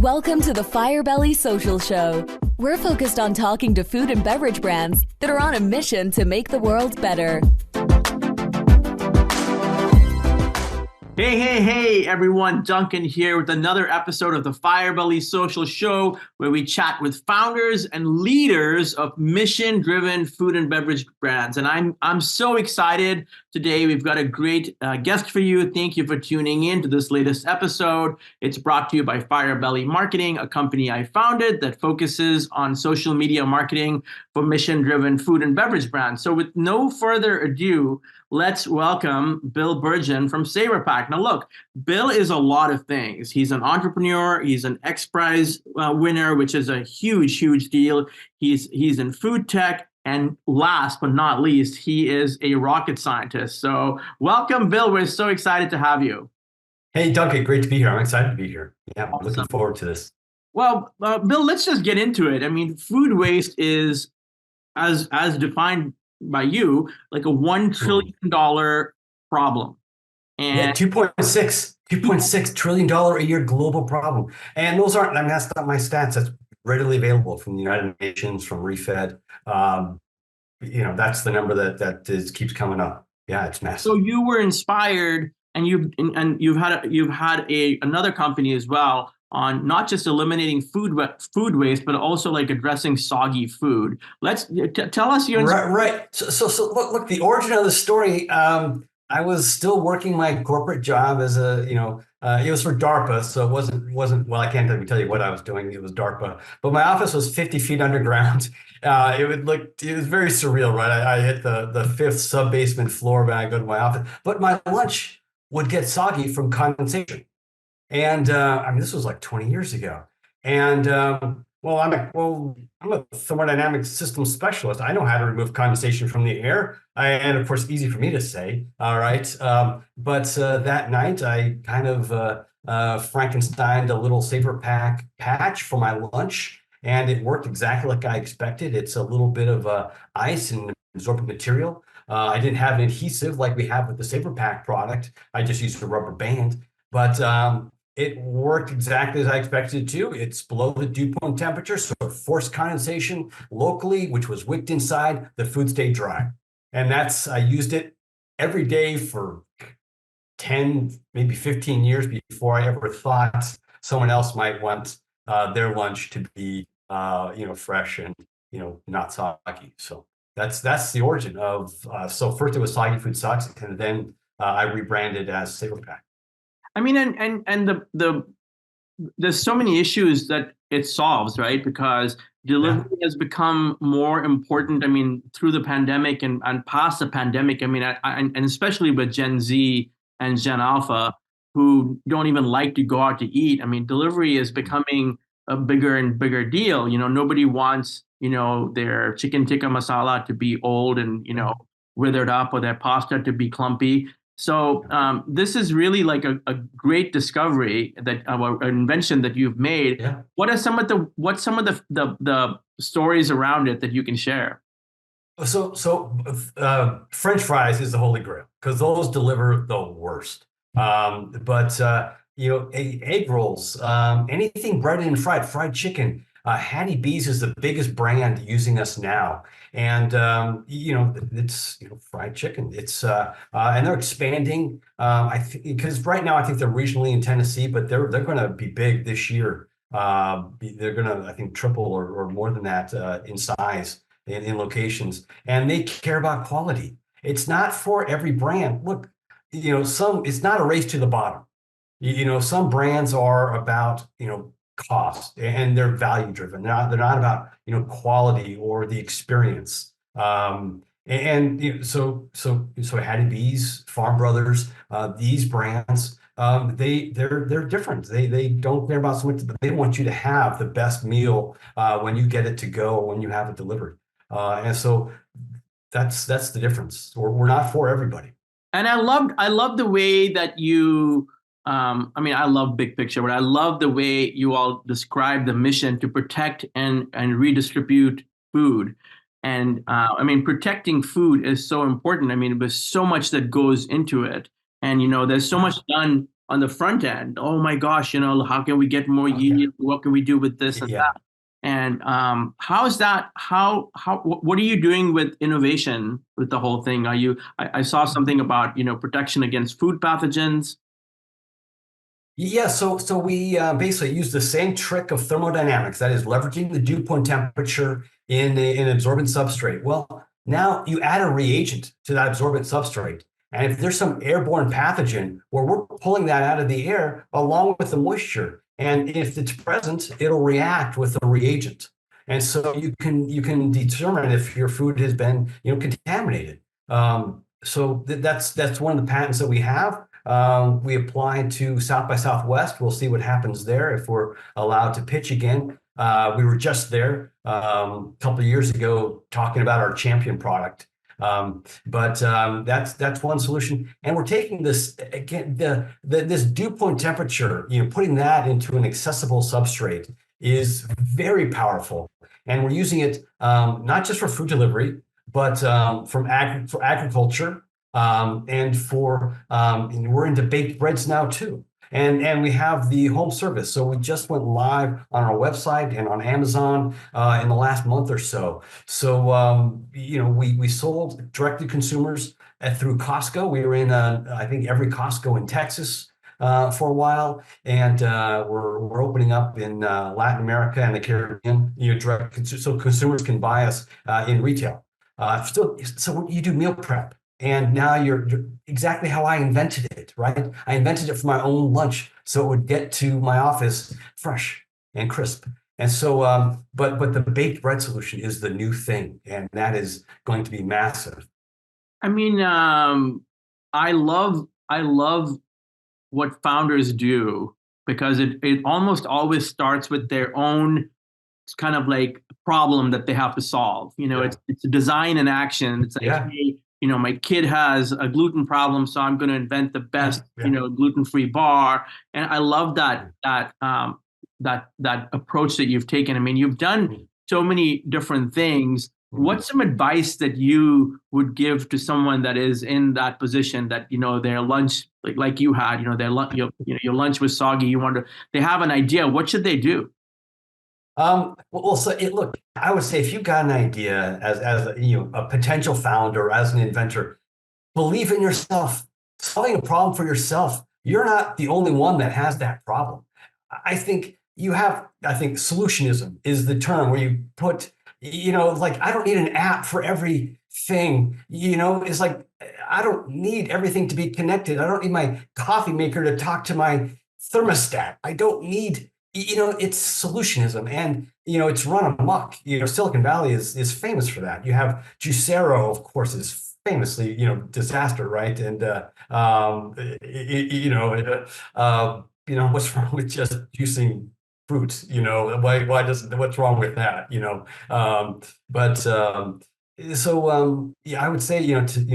Welcome to the Firebelly Social Show. We're focused on talking to food and beverage brands that are on a mission to make the world better. Hey, everyone. Duncan here with another episode of the Firebelly Social Show, where we chat with founders and leaders of mission-driven food and beverage brands. And I'm so excited today. We've got a great guest for you. Thank you for tuning in to this latest episode. It's brought to you by Firebelly Marketing, a company I founded that focuses on social media marketing for mission-driven food and beverage brands. So with no further ado, let's welcome Bill Birgen from SAVRpak. Now, look, Bill is a lot of things. He's an entrepreneur. He's an X Prize winner, which is a huge deal. He's in food tech. And last but not least, he is a rocket scientist. So welcome, Bill. We're so excited to have you. Hey, Duncan. Great to be here. I'm excited to be here. Yeah, I'm looking forward to this. Well, Bill, let's just get into it. I mean, food waste is, as defined by you, like a $1 trillion problem. And yeah, $2.6 trillion a year global problem. And those aren't, I mean, that's not my stats. That's readily available from the United Nations, from Refed. That's the number that keeps coming up. Yeah, it's massive. So you were inspired, and you've had another company as well on not just eliminating food waste, but also like addressing soggy food. Let's tell us your right. So look, the origin of the story. I was still working my corporate job as it was for DARPA, so it wasn't. Well, I can't even tell you what I was doing. It was DARPA, but my office was 50 feet underground. It was very surreal, right? I hit the fifth sub-basement floor when I go to my office, but my lunch would get soggy from condensation. And this was like 20 years ago. And I'm a thermodynamic systems specialist. I know how to remove condensation from the air, and of course, easy for me to say. All right, but that night I kind of Frankensteined a little SAVRpak patch for my lunch, and it worked exactly like I expected. It's a little bit of ice and absorbent material. I didn't have an adhesive like we have with the SAVRpak product. I just used a rubber band, but it worked exactly as I expected it to. It's below the dew point temperature, so it forced condensation locally, which was wicked inside. The food stayed dry. And I used it every day for 10, maybe 15 years before I ever thought someone else might want their lunch to be, fresh and, not soggy. So that's the origin of, so first it was Soggy Food Sucks, and then I rebranded as SAVRpak. I mean, and there's so many issues that it solves, right? Because delivery has become more important. I mean, through the pandemic and past the pandemic. I mean, and especially with Gen Z and Gen Alpha, who don't even like to go out to eat. I mean, delivery is becoming a bigger and bigger deal. Nobody wants their chicken tikka masala to be old and withered up, or their pasta to be clumpy. So this is really like a great discovery, that an invention that you've made. Yeah. What's some of the stories around it that you can share? So French fries is the holy grail, because those deliver the worst. But egg rolls, anything breaded and fried chicken. Hattie B's is the biggest brand using us now, and it's fried chicken. It's and they're expanding. Because right now I think they're regionally in Tennessee, but they're going to be big this year. They're going to, I think, triple or more than that in size in locations, and they care about quality. It's not for every brand. Look, it's not a race to the bottom. Some brands are about cost, and they're value driven. They're not about quality or the experience. So Hattie B's, Farm Brothers, these brands, they're different. They don't care about so much, but they want you to have the best meal when you get it to go, when you have it delivered. And so that's the difference. We're not for everybody. And I love the way that you. I love big picture, but I love the way you all describe the mission to protect and redistribute food. And protecting food is so important. I mean, there's so much that goes into it. And, there's so much done on the front end. Oh my gosh, how can we get more yield? What can we do with this and that? And how is that? What are you doing with innovation with the whole thing? I saw something about protection against food pathogens. Yeah, so we basically use the same trick of thermodynamics, that is leveraging the dew point temperature in an absorbent substrate. Well, now you add a reagent to that absorbent substrate, and if there's some airborne pathogen, well, we're pulling that out of the air along with the moisture, and if it's present, it'll react with the reagent, and so you can determine if your food has been contaminated. So that's one of the patents that we have. We applied to South by Southwest. We'll see what happens there if we're allowed to pitch again. We were just there a couple of years ago talking about our champion product. But that's one solution. And we're taking this again, this dew point temperature, putting that into an accessible substrate is very powerful. And we're using it not just for food delivery, but for agriculture. And we're into baked breads now too. And we have the home service. So we just went live on our website and on Amazon in the last month or so. So, we sold direct to consumers through Costco. We were in, I think, every Costco in Texas for a while. And we're opening up in Latin America and the Caribbean, direct, so consumers can buy us in retail. So you do meal prep. And now you're exactly how I invented it, right? I invented it for my own lunch, so it would get to my office fresh and crisp. And so, but the baked bread solution is the new thing, and that is going to be massive. I mean, I love what founders do, because it almost always starts with their own kind of like problem that they have to solve. It's a design in action. It's like, hey, my kid has a gluten problem, so I'm going to invent the best, gluten-free bar. And I love that approach that you've taken. I mean, you've done so many different things. What's some advice that you would give to someone that is in that position, that their lunch, like you had, your lunch was soggy. They have an idea. What should they do? Look, I would say if you've got an idea as a potential founder, as an inventor, believe in yourself. Solving a problem for yourself. You're not the only one that has that problem. I think solutionism is the term where you put, like, I don't need an app for everything. It's like, I don't need everything to be connected. I don't need my coffee maker to talk to my thermostat. I don't need. It's solutionism, and it's run amok. Silicon Valley is famous for that. You have Juicero, of course, is famously disaster, right? And what's wrong with just juicing fruits? What's wrong with that? I would say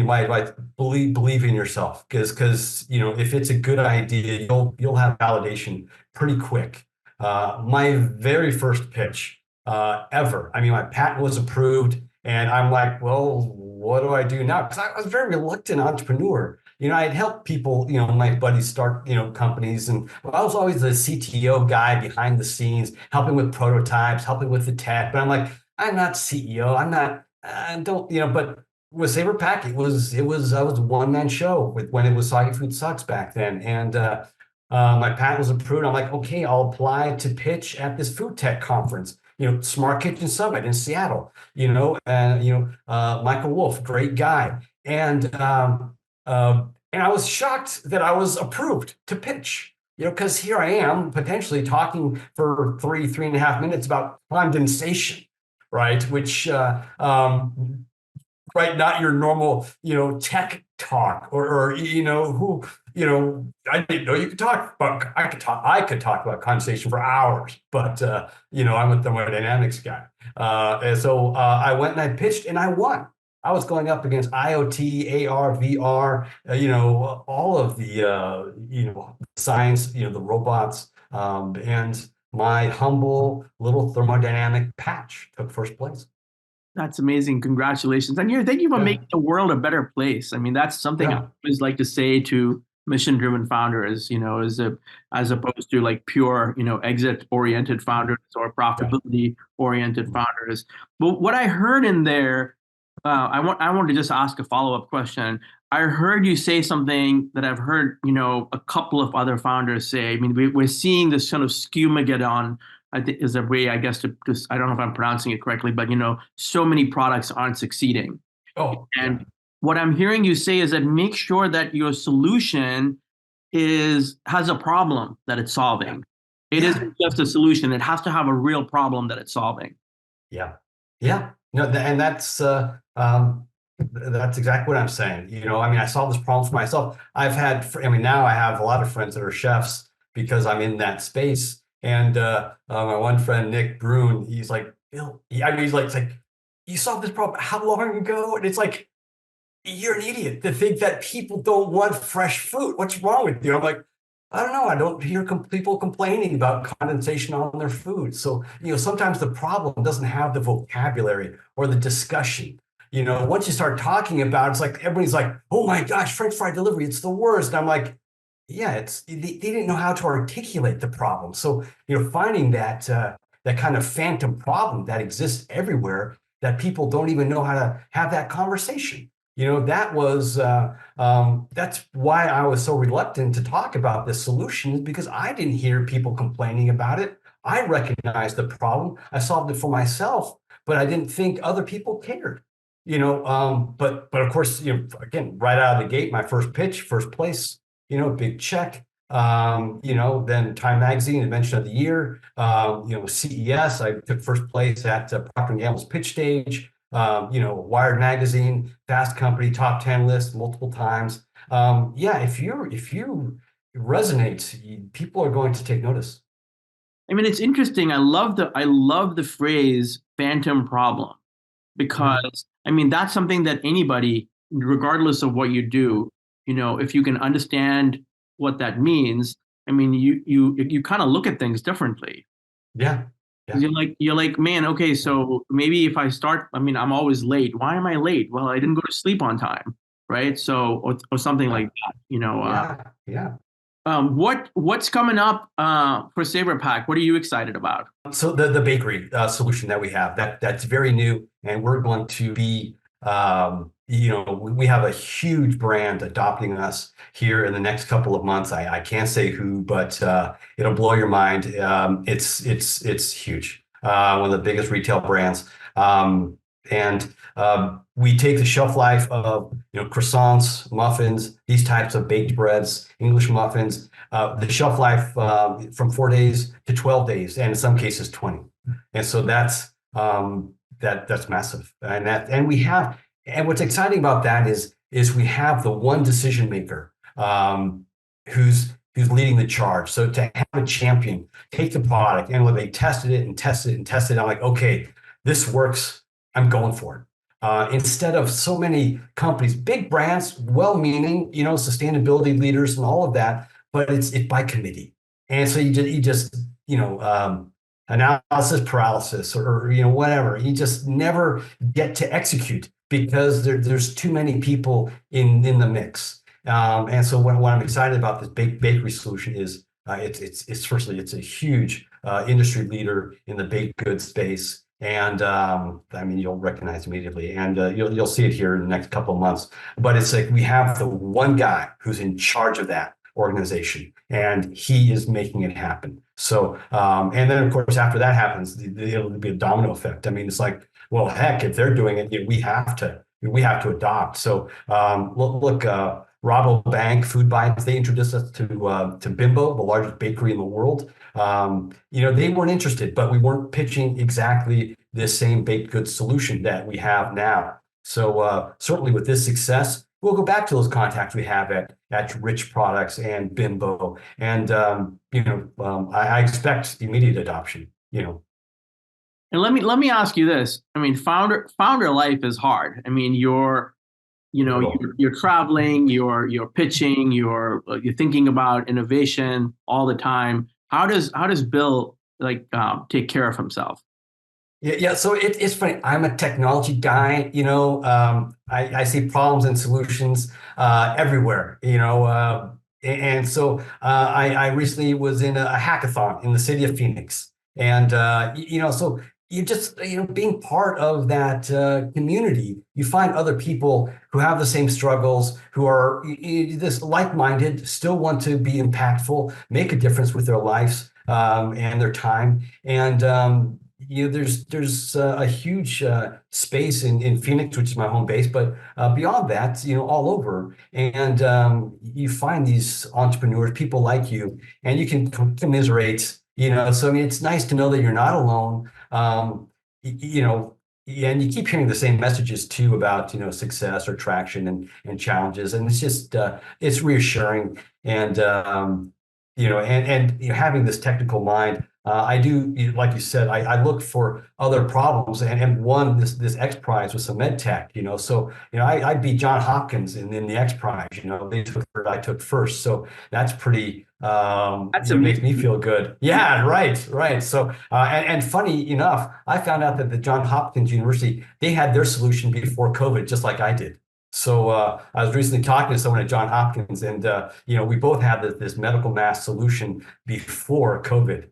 my advice: believe in yourself, because if it's a good idea, you'll have validation pretty quick. My very first pitch ever, my patent was approved, and I'm like, well, what do I do now? Because I was a very reluctant entrepreneur. I'd helped people, my buddies start, companies, and I was always the CTO guy behind the scenes, helping with prototypes, helping with the tech. But I'm like, I'm not CEO. I'm not. I don't, but with SAVRpak, I was a one-man show when it was Soggy Food Sucks back then, and my patent was approved. I'm like, okay, I'll apply to pitch at this food tech conference, Smart Kitchen Summit in Seattle, Michael Wolf, great guy. And I was shocked that I was approved to pitch, because here I am potentially talking for 3.5 minutes about condensation, right? Which, right, not your normal, tech talk or who, I didn't know you could talk about, I could talk about condensation for hours, but, I'm a thermodynamics guy. And so I went and I pitched and I won. I was going up against IoT, AR, VR, all of the, science, the robots, and my humble little thermodynamic patch took first place. That's amazing. Congratulations. And thank you for making the world a better place. I mean, that's something I always like to say to mission-driven founders, as opposed to like pure, exit-oriented founders or profitability-oriented founders. But what I heard in there, I want to just ask a follow-up question. I heard you say something that I've heard, a couple of other founders say. I mean, we're seeing this kind of scumageddon, I think is a way, I guess, I don't know if I'm pronouncing it correctly, but, so many products aren't succeeding. Oh, and what I'm hearing you say is that make sure that your solution has a problem that it's solving. It isn't just a solution. It has to have a real problem that it's solving. Yeah. No, and that's exactly what I'm saying. I solve this problem for myself. Now I have a lot of friends that are chefs because I'm in that space. And my one friend, Nick Brune, he's like, Bill, he's like, you solved this problem how long ago? And it's like, you're an idiot to think that people don't want fresh food. What's wrong with you? I'm like, I don't know. I don't hear people complaining about condensation on their food. So, sometimes the problem doesn't have the vocabulary or the discussion. Once you start talking about it, it's like everybody's like, oh my gosh, French fry delivery, it's the worst. And I'm like, yeah, they didn't know how to articulate the problem. So, finding that kind of phantom problem that exists everywhere that people don't even know how to have that conversation. That's why I was so reluctant to talk about this solution, because I didn't hear people complaining about it. I recognized the problem. I solved it for myself, but I didn't think other people cared. But of course, again, right out of the gate, my first pitch, first place, big check. Then Time Magazine, Invention of the Year. CES, I took first place at Procter & Gamble's pitch stage. Wired Magazine, Fast Company, top 10 list multiple times. If you resonate, people are going to take notice. I mean, it's interesting. I love the phrase phantom problem, because that's something that anybody, regardless of what you do, if you can understand what that means, you kind of look at things differently. Yeah. You're like, man, okay, so maybe if I start, I'm always late. Why am I late? Well, I didn't go to sleep on time, right? So, or something like that, What's coming up for SAVRpak? What are you excited about? So the bakery solution that we have, that's very new, and we're going to be, we have a huge brand adopting us here in the next couple of months. I can't say who, but it'll blow your mind. It's huge. One of the biggest retail brands. And we take the shelf life of croissants, muffins, these types of baked breads, English muffins, the shelf life from 4 days to 12 days, and in some cases 20. And so that's massive. And what's exciting about that is we have the one decision maker who's leading the charge. So to have a champion take the product, and when they tested it and tested it and tested it, I'm like, okay, this works. I'm going for it. Instead of so many companies, big brands, well-meaning, sustainability leaders and all of that, but it's by committee. And so you just analysis paralysis or whatever. You just never get to execute because there's too many people in the mix. And so what I'm excited about this bakery solution is it's a huge industry leader in the baked goods space. And you'll recognize immediately, and you'll see it here in the next couple of months. But it's like we have the one guy who's in charge of that organization, and he is making it happen. So, and then of course after that happens, it'll be a domino effect. It's like, well, heck, if they're doing it, we have to adopt. So, look. Rabobank Food Bites, they introduced us to Bimbo, the largest bakery in the world. They weren't interested, but we weren't pitching exactly this same baked goods solution that we have now. So certainly with this success, we'll go back to those contacts we have at Rich Products and Bimbo, and I expect immediate adoption. And let me ask you this. Founder life is hard. You're traveling, you're pitching, you're thinking about innovation all the time. How does Bill take care of himself? Yeah. So it's funny. I'm a technology guy. I see problems and solutions everywhere. And so I recently was in a hackathon in the city of Phoenix. And, so you just, being part of that community, you find other people who have the same struggles, who are this like-minded, still want to be impactful, make a difference with their lives and their time. And, there's a huge space in Phoenix, which is my home base, but beyond that, all over. And you find these entrepreneurs, people like you, and you can commiserate. So I mean, it's nice to know that you're not alone. And you keep hearing the same messages too about success or traction and challenges, and it's just it's reassuring. And having this technical mind. I do, like you said, I look for other problems and won this X Prize with some med tech, So, I beat John Hopkins in the X Prize, they took third, I took first. So that's pretty, it makes me feel good. Yeah, right. So, and funny enough, I found out that the John Hopkins University, they had their solution before COVID, just like I did. So I was recently talking to someone at John Hopkins, and we both had this medical mask solution before COVID.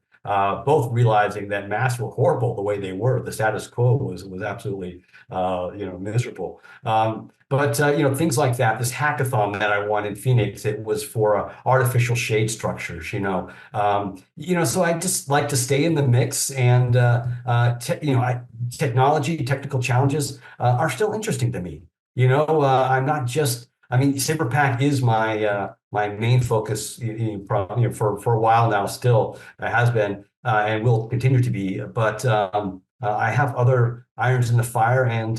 Both realizing that masks were horrible the way they were. The status quo was absolutely miserable. But things like that. This hackathon that I won in Phoenix, it was for artificial shade structures. So I just like to stay in the mix, and technical challenges are still interesting to me. I'm not just. I mean, SAVRpak is my main focus, for a while now. Still, it has been and will continue to be. But I have other irons in the fire, and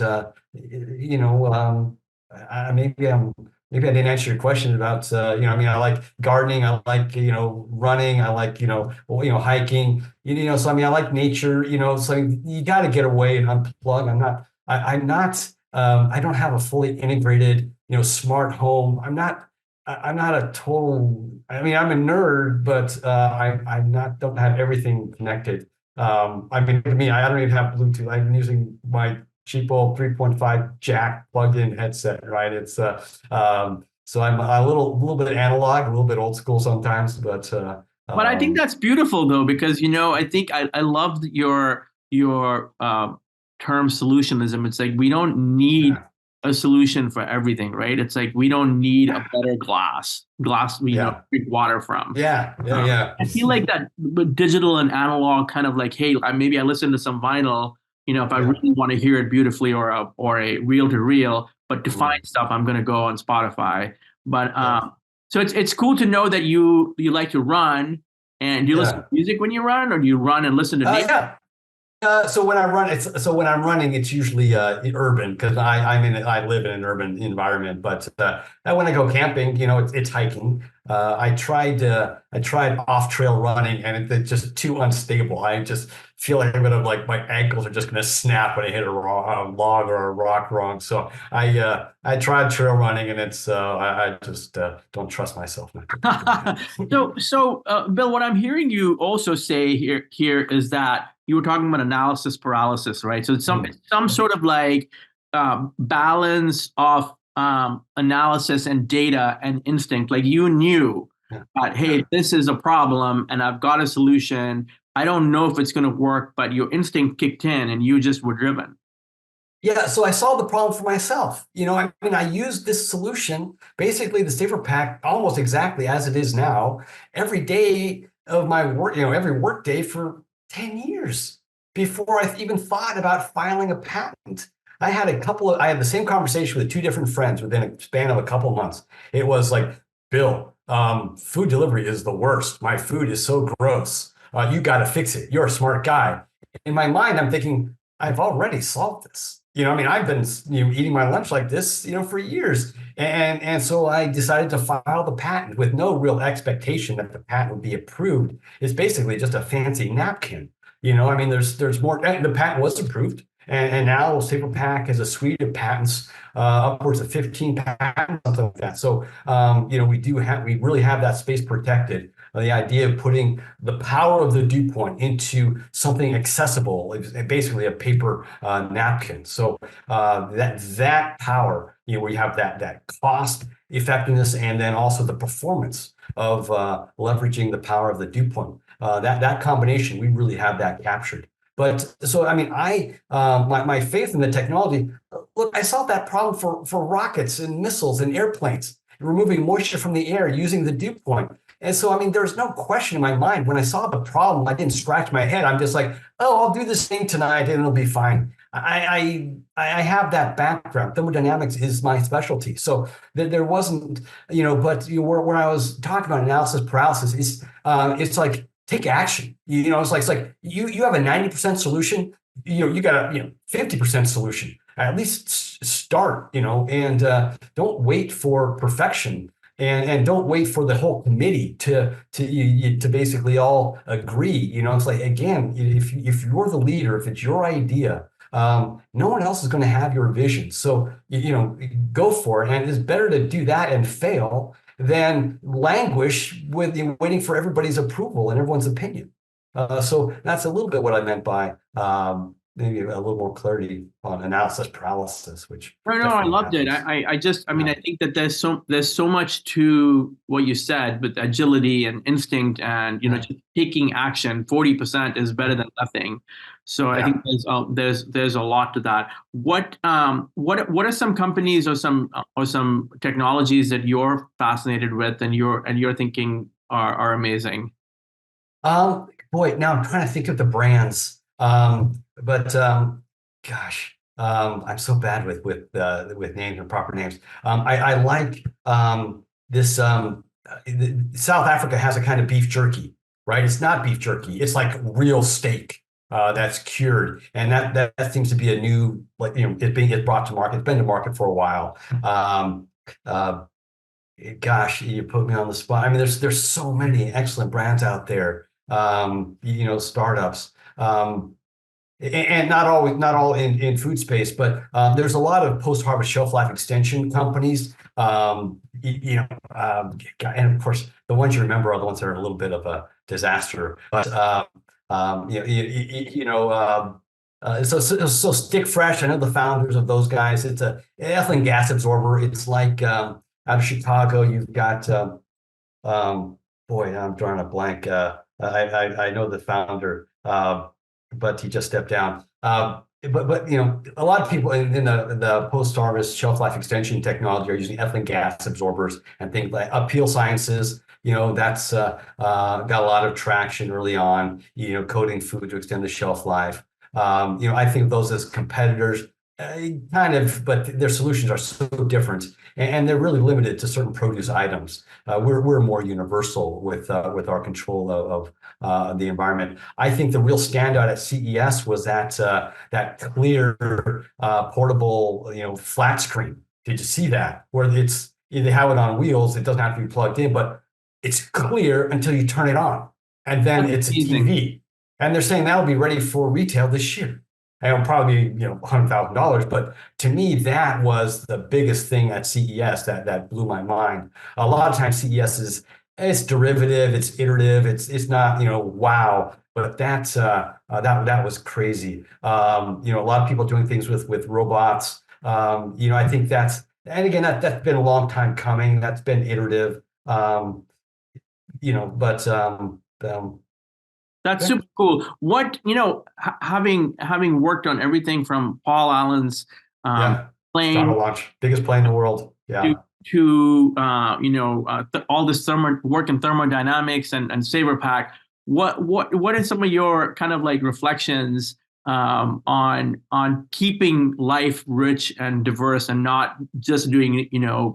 maybe I didn't answer your question about I like gardening, I like running, I like hiking. So I mean, I like nature. So you got to get away and unplug. I'm not. I don't have a fully integrated, smart home. I'm not a total. I mean, I'm a nerd, but don't have everything connected. I mean, to me, I don't even have Bluetooth. I'm using my cheap old 3.5 jack plug-in headset. Right? It's so I'm a little bit analog, a little bit old school sometimes, but. But I think that's beautiful though, because I think I loved your term solutionism. It's like we don't need a solution for everything, right? It's like we don't need a better glass we drink water from. I feel like that digital and analog kind of like, hey, maybe I listen to some vinyl, if I really want to hear it beautifully, or a reel to reel, but to find stuff, I'm going to go on Spotify. But so it's cool to know that you like to run, and do you listen to music when you run, or do you run and listen to nature? So when I'm running, it's usually urban, because I live in an urban environment. But when I go camping, it's hiking. I tried off trail running, and it's just too unstable. I just feel like my ankles are just going to snap when I hit a log or a rock wrong. So I tried trail running, and it's I just don't trust myself. So Bill, what I'm hearing you also say here is that you were talking about analysis paralysis, right? So it's some sort of like balance of analysis and data and instinct. Like you knew that, hey, this is a problem and I've got a solution. I don't know if it's going to work, but your instinct kicked in and you just were driven. Yeah, so I solved the problem for myself. I used this solution, basically the SAVRpak, almost exactly as it is now, every day of my work, every work day for 10 years before I even thought about filing a patent. I had the same conversation with two different friends within a span of a couple of months. It was like, Bill, food delivery is the worst. My food is so gross. You got to fix it. You're a smart guy. In my mind, I'm thinking, I've already solved this. I've been eating my lunch like this, for years. And so I decided to file the patent with no real expectation that the patent would be approved. It's basically just a fancy napkin. There's more. The patent was approved. And now SAVRpak has a suite of patents, upwards of 15 patents, something like that. So, we really have that space protected. The idea of putting the power of the dew point into something accessible, basically a paper napkin. So that power where you have that cost effectiveness and then also the performance of leveraging the power of the dew point. That combination, we really have that captured. But so, I mean, my faith in the technology, look, I solved that problem for rockets and missiles and airplanes, removing moisture from the air using the dew point. And so, I mean, there's no question in my mind when I saw the problem, I didn't scratch my head. I'm just like, oh, I'll do this thing tonight and it'll be fine. I have that background. Thermodynamics is my specialty. So there wasn't, but where I was talking about analysis paralysis, it's like, take action. It's like you have a 90% solution. You got a 50% solution. At least start. And don't wait for perfection, and don't wait for the whole committee to basically all agree. It's like, again, if you're the leader, if it's your idea, no one else is going to have your vision. So go for it. And it's better to do that and fail than languish with waiting for everybody's approval and everyone's opinion. So that's a little bit what I meant by maybe a little more clarity on analysis paralysis, which no, I loved it. I mean, I think that there's so much to what you said, but agility and instinct and just taking action. 40% is better than nothing. So I think there's a lot to that. What are some companies or some technologies that you're fascinated with and you're thinking are amazing? Boy, now I'm trying to think of the brands. But gosh, I'm so bad with names and proper names. I like this. South Africa has a kind of beef jerky, right? It's not beef jerky. It's like real steak that's cured, and that seems to be a new, it's brought to market. It's been to market for a while. Gosh, you put me on the spot. I mean, there's so many excellent brands out there. Startups. And not all in food space, but there's a lot of post-harvest shelf life extension companies. And of course, the ones you remember are the ones that are a little bit of a disaster. But so Stick Fresh. I know the founders of those guys. It's a ethylene gas absorber. It's like out of Chicago. You've got boy, I'm drawing a blank. I know the founder, but he just stepped down. But a lot of people in the post-harvest shelf life extension technology are using ethylene gas absorbers and things like Appeal Sciences. That's got a lot of traction early on. Coating food to extend the shelf life. I think of those as competitors. Kind of, but their solutions are so different, and they're really limited to certain produce items. We're more universal with our control of the environment. I think the real standout at CES was that clear portable flat screen. Did you see that? Where they have it on wheels. It doesn't have to be plugged in, but it's clear until you turn it on, and then it's a TV. And they're saying that'll be ready for retail this year. It'll probably be, $100,000. But to me, that was the biggest thing at CES that blew my mind. A lot of times CES it's derivative, it's iterative, it's not, wow. But that was crazy. A lot of people doing things with robots. I think and again, that's been a long time coming. That's been iterative. That's super cool. What, having worked on everything from Paul Allen's plane, launch, biggest plane in the world, to all this work in thermodynamics and SAVRpak. What are some of your kind of like reflections on keeping life rich and diverse and not just doing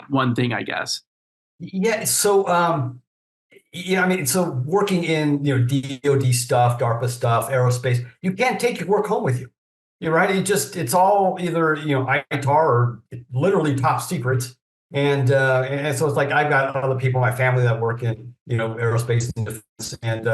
one thing, I guess? Yeah. So. So working in DoD stuff, DARPA stuff, aerospace, you can't take your work home with you. You're right. It's all either ITAR or literally top secret, and so it's like I've got other people in my family that work in aerospace and defense, and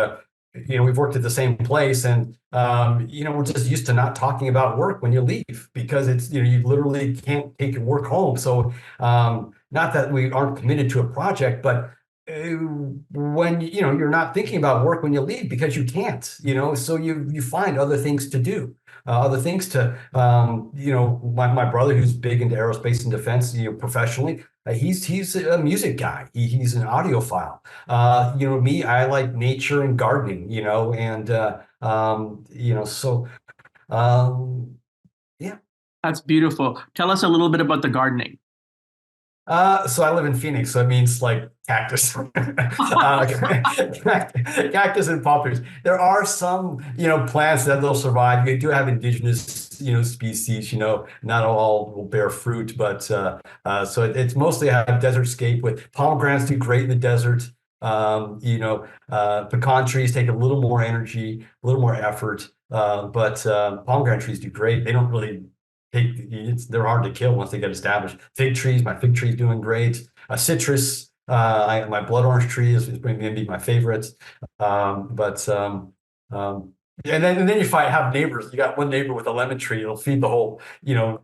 we've worked at the same place, and we're just used to not talking about work when you leave because it's you literally can't take your work home. So not that we aren't committed to a project, but when you're not thinking about work when you leave because you can't, so you find other things to do, other things to, my brother who's big into aerospace and defense, professionally, he's a music guy. He's an audiophile. Me, I like nature and gardening, and so yeah. That's beautiful. Tell us a little bit about the gardening. So I live in Phoenix, so it means like cactus, cactus and poppers. There are some, plants that they'll survive. You do have indigenous, species. Not all will bear fruit, but so it's mostly a desert scape with pomegranates do great in the desert. Pecan trees take a little more energy, a little more effort, but pomegranate trees do great. They don't really. They're hard to kill once they get established. Fig trees, my fig tree is doing great. Citrus, my blood orange tree is maybe my favorite. And then you have neighbors. You got one neighbor with a lemon tree. It'll feed the whole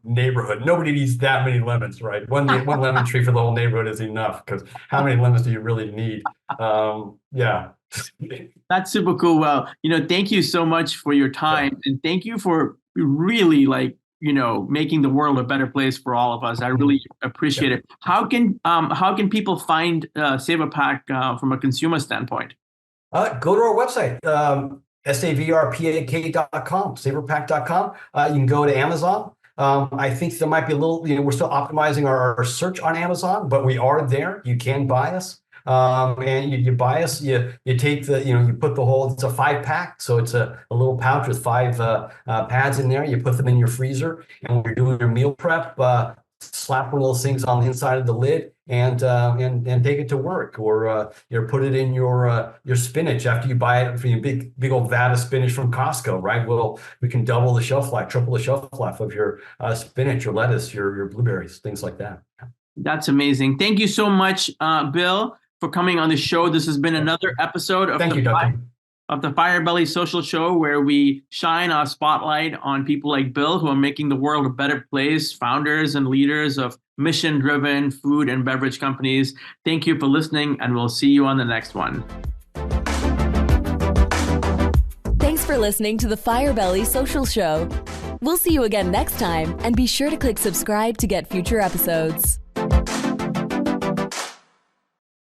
neighborhood. Nobody needs that many lemons, right? One lemon tree for the whole neighborhood is enough, because how many lemons do you really need? Yeah. That's super cool. Well, thank you so much for your time, and thank you for really making the world a better place for all of us. I really appreciate it. How can people find SAVRpak from a consumer standpoint? Go to our website, SAVRpak.com, SAVRpak.com. You can go to Amazon. I think there might be a little, we're still optimizing our search on Amazon, but we are there. You can buy us. And you buy us, you take you put the whole, it's a 5-pack. So it's a little pouch with 5 pads in there. You put them in your freezer, and when you're doing your meal prep, slap one of those things on the inside of the lid and take it to work, or put it in your spinach after you buy it from your big old vat of spinach from Costco, right? We can double the shelf life, triple the shelf life of your spinach, your lettuce, your blueberries, things like that. That's amazing. Thank you so much, Bill, for coming on the show. This has been another episode of the Firebelly Social Show, where we shine our spotlight on people like Bill, who are making the world a better place, founders and leaders of mission-driven food and beverage companies. Thank you for listening, and we'll see you on the next one. Thanks for listening to the Firebelly Social Show. We'll see you again next time, and be sure to click subscribe to get future episodes.